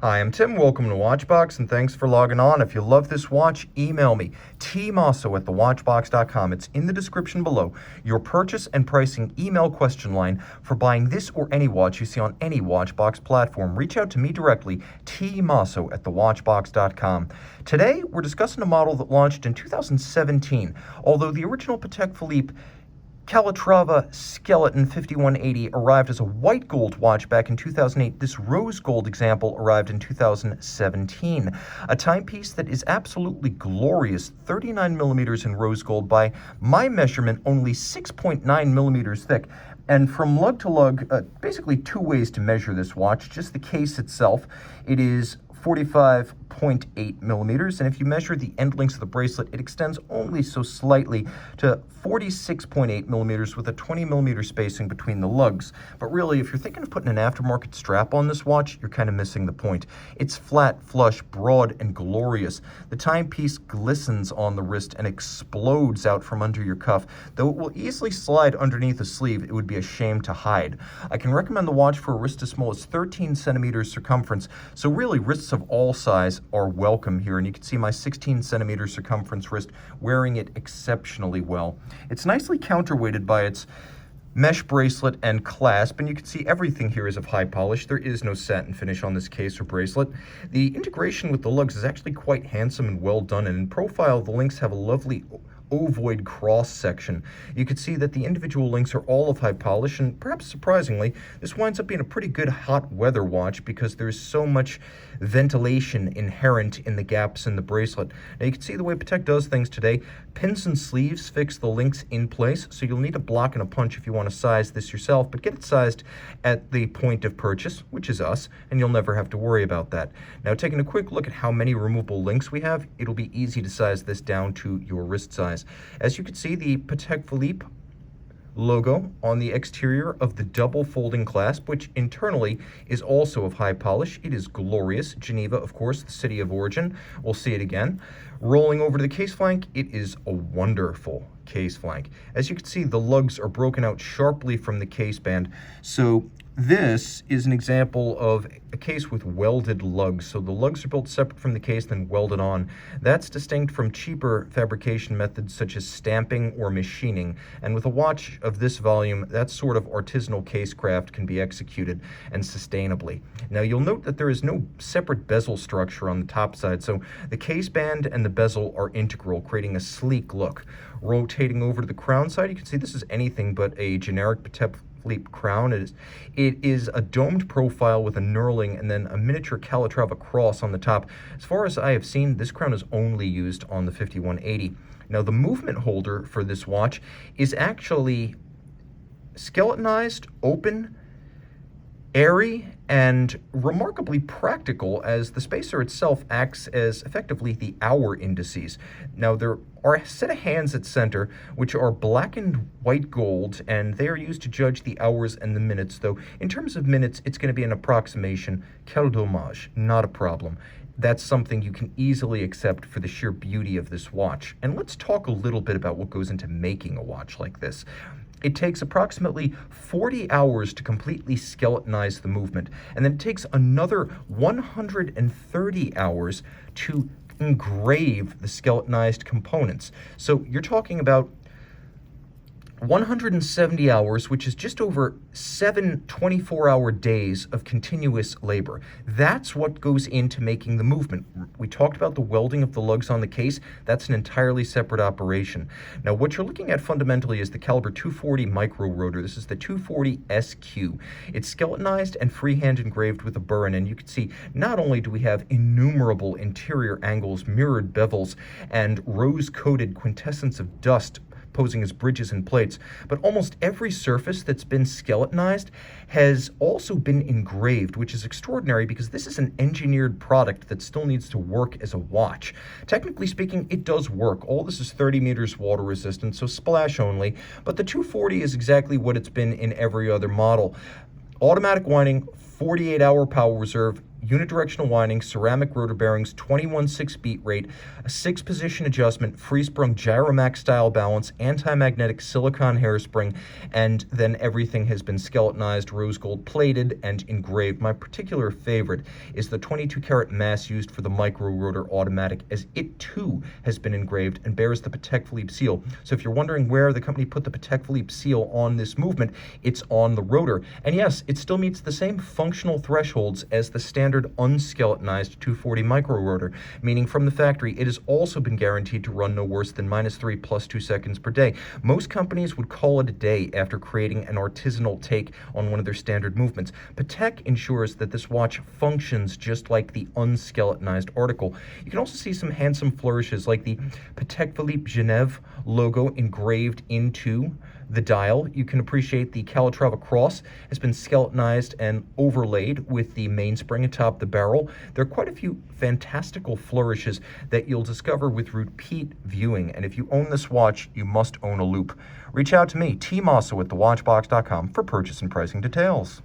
Hi, I'm Tim. Welcome to Watchbox, and thanks for logging on. If you love this watch, email me, tmosso at thewatchbox.com. It's in the description below. Your purchase and pricing email question line for buying this or any watch you see on any Watchbox platform. Reach out to me directly, tmosso at thewatchbox.com. Today, we're discussing a model that launched in 2017. Although the original Patek Philippe Calatrava Skeleton 5180 arrived as a white gold watch back in 2008. This rose gold example arrived in 2017. A timepiece that is absolutely glorious, 39 millimeters in rose gold, by my measurement, only 6.9 millimeters thick. And from lug to lug, basically two ways to measure this watch. Just the case itself, it is 45.8 millimeters, and if you measure the end links of the bracelet, it extends only so slightly to 46.8 millimeters with a 20 millimeter spacing between the lugs. But really, if you're thinking of putting an aftermarket strap on this watch, you're kind of missing the point. It's flat, flush, broad, and glorious. The timepiece glistens on the wrist and explodes out from under your cuff. Though it will easily slide underneath the sleeve, it would be a shame to hide. I can recommend the watch for a wrist as small as 13 centimeters circumference, so really wrists of all size are welcome here, and you can see my 16 centimeter circumference wrist wearing it exceptionally well. It's nicely counterweighted by its mesh bracelet and clasp, and you can see everything here is of high polish. There is no satin finish on this case or bracelet. The integration with the lugs is actually quite handsome and well done, and in profile the links have a lovely ovoid cross section. You can see that the individual links are all of high polish, and perhaps surprisingly, this winds up being a pretty good hot weather watch because there's so much ventilation inherent in the gaps in the bracelet. Now you can see the way Patek does things today. Pins and sleeves fix the links in place, so you'll need a block and a punch if you want to size this yourself, but get it sized at the point of purchase, which is us, and you'll never have to worry about that. Now, taking a quick look at how many removable links we have, it'll be easy to size this down to your wrist size. As you can see, the Patek Philippe logo on the exterior of the double folding clasp, which internally is also of high polish. It is glorious. Geneva, of course, the city of origin. We'll see it again. Rolling over to the case flank, it is a wonderful case flank. As you can see, the lugs are broken out sharply from the case band. So this is an example of a case with welded lugs. So the lugs are built separate from the case, then welded on. That's distinct from cheaper fabrication methods such as stamping or machining. And with a watch of this volume, that sort of artisanal casecraft can be executed and sustainably. Now you'll note that there is no separate bezel structure on the top side, so the case band and the bezel are integral, creating a sleek look. Rotating over to the crown side, you can see this is anything but a generic Patek Philippe crown. It is a domed profile with a knurling and then a miniature Calatrava cross on the top. As far as I have seen, this crown is only used on the 5180. Now, the movement holder for this watch is actually skeletonized, open, airy, and remarkably practical, as the spacer itself acts as effectively the hour indices. Now, there are a set of hands at center which are black and white gold, and they are used to judge the hours and the minutes, though in terms of minutes it's going to be an approximation. Quel dommage, not a problem. That's something you can easily accept for the sheer beauty of this watch. And let's talk a little bit about what goes into making a watch like this. It takes approximately 40 hours to completely skeletonize the movement, and then it takes another 130 hours to engrave the skeletonized components. So you're talking about 170 hours, which is just over 7 24-hour days of continuous labor. That's what goes into making the movement. We talked about the welding of the lugs on the case. That's an entirely separate operation. Now, what you're looking at fundamentally is the caliber 240 micro rotor. This is the 240 SQ. It's skeletonized and freehand engraved with a burren, and you can see not only do we have innumerable interior angles, mirrored bevels, and rose-coated quintessence of dust posing as bridges and plates, but almost every surface that's been skeletonized has also been engraved, which is extraordinary because this is an engineered product that still needs to work as a watch. Technically speaking, it does work. All this is 30 meters water resistant, so splash only, but the 240 is exactly what it's been in every other model. Automatic winding, 48-hour power reserve. unidirectional winding, ceramic rotor bearings, 21/6 beat rate, a 6-position adjustment, free-sprung Gyromax style balance, anti-magnetic silicone hairspring, and then everything has been skeletonized, rose gold plated, and engraved. My particular favorite is the 22-karat mass used for the micro rotor automatic, as it too has been engraved and bears the Patek Philippe seal. So if you're wondering where the company put the Patek Philippe seal on this movement, it's on the rotor. And yes, it still meets the same functional thresholds as the standard unskeletonized 240 micro rotor, meaning from the factory it has also been guaranteed to run no worse than -3 + 2 seconds per day. Most companies would call it a day after creating an artisanal take on one of their standard movements. Patek ensures that this watch functions just like the unskeletonized article. You can also see some handsome flourishes like the Patek Philippe Genève logo engraved into the dial. You can appreciate the Calatrava cross has been skeletonized and overlaid with the mainspring atop the barrel. There are quite a few fantastical flourishes that you'll discover with repeat viewing, and if you own this watch, you must own a loop. Reach out to me, tmosso at thewatchbox.com, for purchase and pricing details.